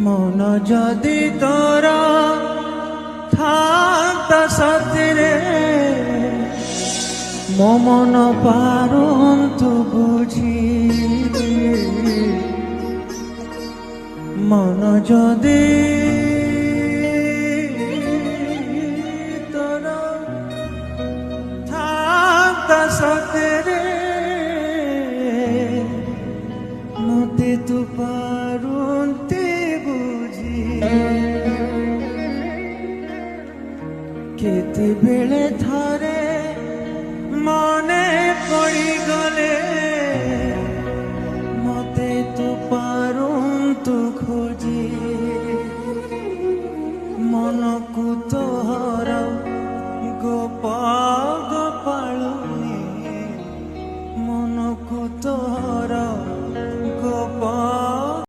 মন যদি তোরা থাকতা সতরে মন পারন্তু বুঝি মন যদি তোরা থাকতা সতরে মতে তু পারন্তে বুঝি কেতেবেলে থরে মনে পড়ি গলে মতে তু পারন্তু খোঁজি